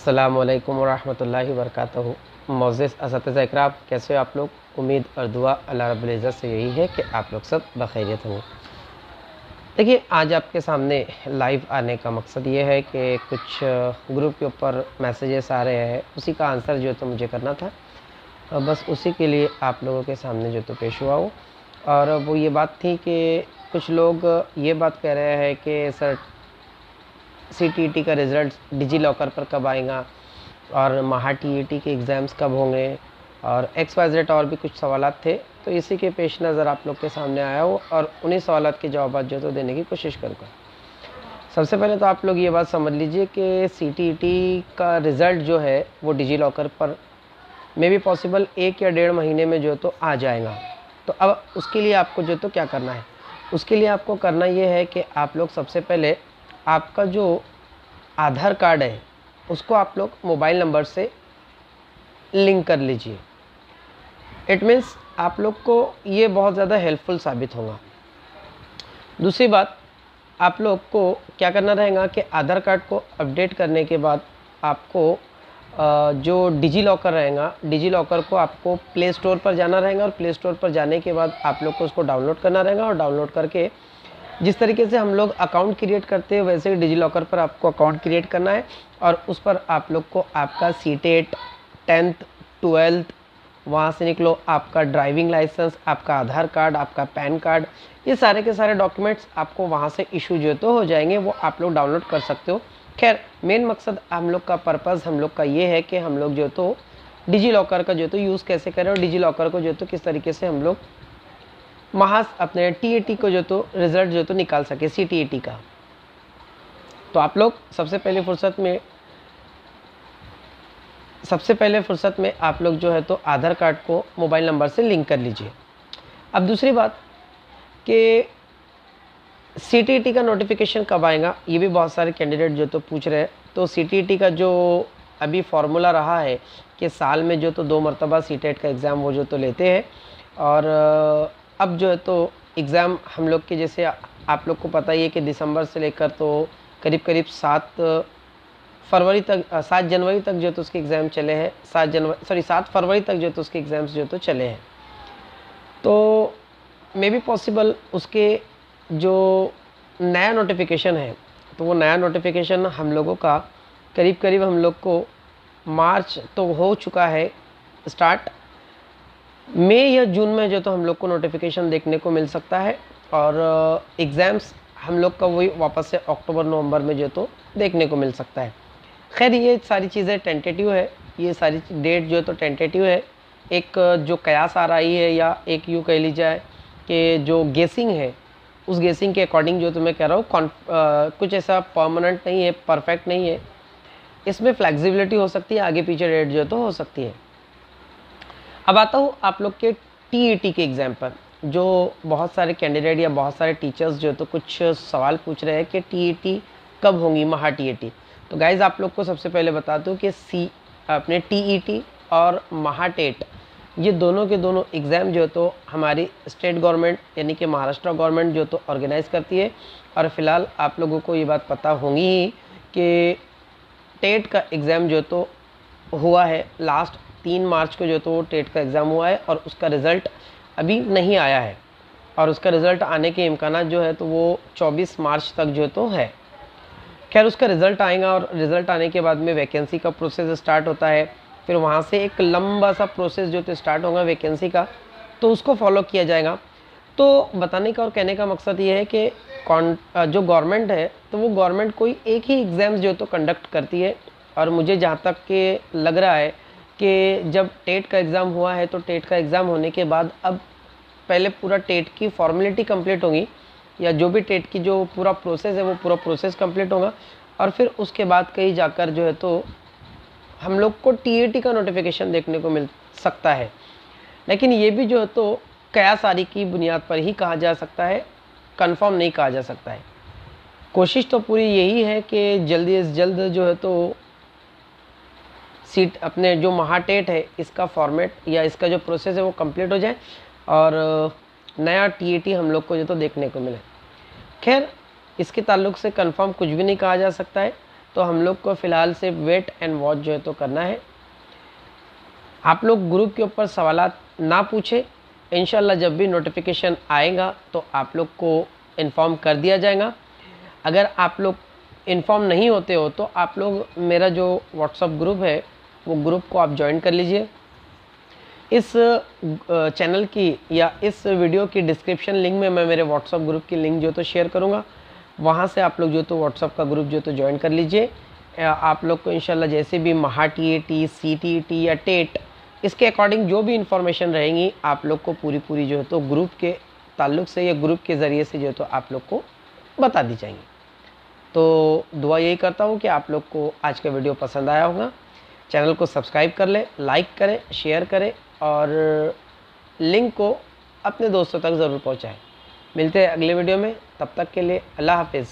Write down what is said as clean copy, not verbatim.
अस्सलामुअलैकुम वरहमतुल्लाहि वबरकातुहू। मोअज़्ज़िज़ असातिज़ा इकराम, कैसे हो आप लोग? उम्मीद और दुआ अल्लाह रब्बुल इज़्ज़त से यही है कि आप लोग सब बखैरियत होंगे। देखिए, आज आपके सामने लाइव आने का मकसद ये है कि कुछ ग्रुप के ऊपर मैसेजेस आ रहे हैं, उसी का आंसर जो तो मुझे करना था। बस उसी के लिए आप लोगों के सामने जो तो पेश हुआ हूँ। और वो ये बात थी कि कुछ लोग ये बात कह रहे हैं कि सर सीटीईटी का रिज़ल्ट डिजी लॉकर पर कब आएगा और महा टीईटी के एग्ज़ाम्स कब होंगे और एक्स वाई जेड और भी कुछ सवालात थे। तो इसी के पेश नज़र आप लोग के सामने आया हो और उन्हीं सवालात के जवाब जो तो देने की कोशिश करूँगा। सबसे पहले तो आप लोग ये बात समझ लीजिए कि सीटीईटी का रिज़ल्ट जो है वो डिजी लॉकर पर मे भी पॉसिबल 1 या 1.5 महीने में जो तो आ जाएगा। तो अब उसके लिए आपको जो तो क्या करना है, उसके लिए आपको करना ये है कि आप लोग सबसे पहले आपका जो आधार कार्ड है उसको आप लोग मोबाइल नंबर से लिंक कर लीजिए। इट मीन्स आप लोग को ये बहुत ज़्यादा हेल्पफुल साबित होगा। दूसरी बात, आप लोग को क्या करना रहेगा कि आधार कार्ड को अपडेट करने के बाद आपको जो डिजी लॉकर रहेगा, डिजी लॉकर को आपको प्ले स्टोर पर जाना रहेगा और प्ले स्टोर पर जाने के बाद आप लोग को उसको डाउनलोड करना रहेगा और डाउनलोड करके जिस तरीके से हम लोग अकाउंट क्रिएट करते हैं वैसे ही डिजी लॉकर पर आपको अकाउंट क्रिएट करना है और उस पर आप लोग को आपका सीटेट, 10th 12th, वहाँ से निकलो आपका ड्राइविंग लाइसेंस, आपका आधार कार्ड, आपका पैन कार्ड, ये सारे के सारे डॉक्यूमेंट्स आपको वहाँ से इशू जो तो हो जाएंगे, वो आप लोग डाउनलोड कर सकते हो। खैर, मेन मकसद हम लोग का पर्पज़ हम लोग का ये है कि हम लोग जो तो डिजी लॉकर का जो तो यूज़ कैसे करें और डिजी लॉकर को जो तो किस तरीके से हम लोग महज अपने टीईटी को जो तो रिज़ल्ट जो तो निकाल सके सीटीईटी का। तो आप लोग सबसे पहले फुर्सत में आप लोग जो है तो आधार कार्ड को मोबाइल नंबर से लिंक कर लीजिए। अब दूसरी बात कि सीटीईटी का नोटिफिकेशन कब आएगा, ये भी बहुत सारे कैंडिडेट जो तो पूछ रहे हैं। तो सीटीईटी का जो अभी फार्मूला रहा है कि साल में जो तो 2 मरतबा सीटेट का एग्ज़ाम वो जो तो लेते हैं और अब जो है तो एग्ज़ाम हम लोग के जैसे आप लोग को पता ही है कि दिसंबर से लेकर तो करीब 7 जनवरी तक जो तो उसके एग्ज़ाम चले हैं। 7 फरवरी तक जो तो उसके एग्ज़ाम्स जो तो चले हैं। तो मे बी पॉसिबल उसके जो नया नोटिफिकेशन है तो वो नया नोटिफिकेशन हम लोगों का करीब हम लोग को मार्च तो हो चुका है स्टार्ट, मई या जून में जो तो हम लोग को नोटिफिकेशन देखने को मिल सकता है और एग्ज़ाम्स हम लोग का वही वापस से अक्टूबर नवंबर में जो तो देखने को मिल सकता है। खैर, ये सारी चीज़ें टेंटेटिव है, ये सारी डेट जो तो टेंटेटिव है। एक जो कयास आ रही है या एक यूँ कह ली जाए कि जो गेसिंग है उस गेसिंग के अकॉर्डिंग जो तो मैं कह रहा हूँ कुछ ऐसा परमानेंट नहीं है, परफेक्ट नहीं है। इसमें फ्लेक्सिबिलिटी हो सकती है, आगे पीछे डेट जो तो हो सकती है। अब आता हूँ आप लोग के टीईटी के एग्ज़ाम पर। जो बहुत सारे कैंडिडेट या बहुत सारे टीचर्स जो तो कुछ सवाल पूछ रहे हैं कि टीईटी कब होंगी, महा टीईटी। तो गाइज़ आप लोग को सबसे पहले बता दूँ कि अपने टीईटी और महा टेट ये दोनों के दोनों एग्ज़ाम जो तो हमारी स्टेट गवर्नमेंट यानी कि महाराष्ट्र गवर्नमेंट जो तो ऑर्गेनाइज़ करती है। और फिलहाल आप लोगों को ये बात पता होगी ही कि टेट का एग्ज़ाम जो तो हुआ है लास्ट 3 मार्च को जो तो टेट का एग्ज़ाम हुआ है और उसका रिज़ल्ट अभी नहीं आया है और उसका रिज़ल्ट आने के इम्कानात जो है तो वो 24 मार्च तक जो तो है। खैर, उसका रिज़ल्ट आएगा और रिज़ल्ट आने के बाद में वैकेंसी का प्रोसेस स्टार्ट होता है। फिर वहाँ से एक लंबा सा प्रोसेस जो तो स्टार्ट होगा वैकेंसी का, तो उसको फॉलो किया जाएगा। तो बताने का और कहने का मकसद ये है कि जो गवर्नमेंट है तो वो गवर्नमेंट कोई एक ही एग्ज़ाम्स जो तो कंडक्ट करती है। और मुझे जहाँ तक के लग रहा है कि जब टेट का एग्ज़ाम हुआ है तो टेट का एग्ज़ाम होने के बाद अब पहले पूरा टेट की फॉर्मेलिटी कंप्लीट होगी या जो भी टेट की जो पूरा प्रोसेस है वो पूरा प्रोसेस कंप्लीट होगा और फिर उसके बाद कहीं जाकर जो है तो हम लोग को टीईटी का नोटिफिकेशन देखने को मिल सकता है। लेकिन ये भी जो है तो कया सारी की बुनियाद पर ही कहा जा सकता है, कंफर्म नहीं कहा जा सकता है। कोशिश तो पूरी यही है कि जल्दी से जल्द जो है तो सीट अपने जो महाटेट है इसका फॉर्मेट या इसका जो प्रोसेस है वो कंप्लीट हो जाए और नया टीईटी हम लोग को जो तो देखने को मिले। खैर, इसके ताल्लुक़ से कंफर्म कुछ भी नहीं कहा जा सकता है, तो हम लोग को फ़िलहाल सिर्फ वेट एंड वॉच जो है तो करना है। आप लोग ग्रुप के ऊपर सवालात ना पूछे, इंशाल्लाह जब भी नोटिफिकेशन आएगा तो आप लोग को इन्फॉर्म कर दिया जाएगा। अगर आप लोग इन्फॉर्म नहीं होते हो तो आप लोग मेरा जो व्हाट्सअप ग्रुप है वो ग्रुप को आप ज्वाइन कर लीजिए। इस चैनल की या इस वीडियो की डिस्क्रिप्शन लिंक में मैं मेरे व्हाट्सअप ग्रुप की लिंक जो तो शेयर करूँगा, वहाँ से आप लोग जो तो व्हाट्सअप का ग्रुप जो तो ज्वाइन कर लीजिए। आप लोग को इंशाल्लाह जैसे भी महा TAT, CTET या टेट, इसके अकॉर्डिंग जो भी इंफॉर्मेशन रहेंगी आप लोग को पूरी जो है तो ग्रुप के ताल्लुक़ से या ग्रुप के ज़रिए से जो है तो आप लोग को बता दी जाएंगी। तो दुआ यही करता हूँ कि आप लोग को आज का वीडियो पसंद आया होगा। चैनल को सब्सक्राइब कर लें, लाइक करें, शेयर करें और लिंक को अपने दोस्तों तक ज़रूर पहुँचाएँ। मिलते हैं अगले वीडियो में, तब तक के लिए अल्लाह हाफिज़।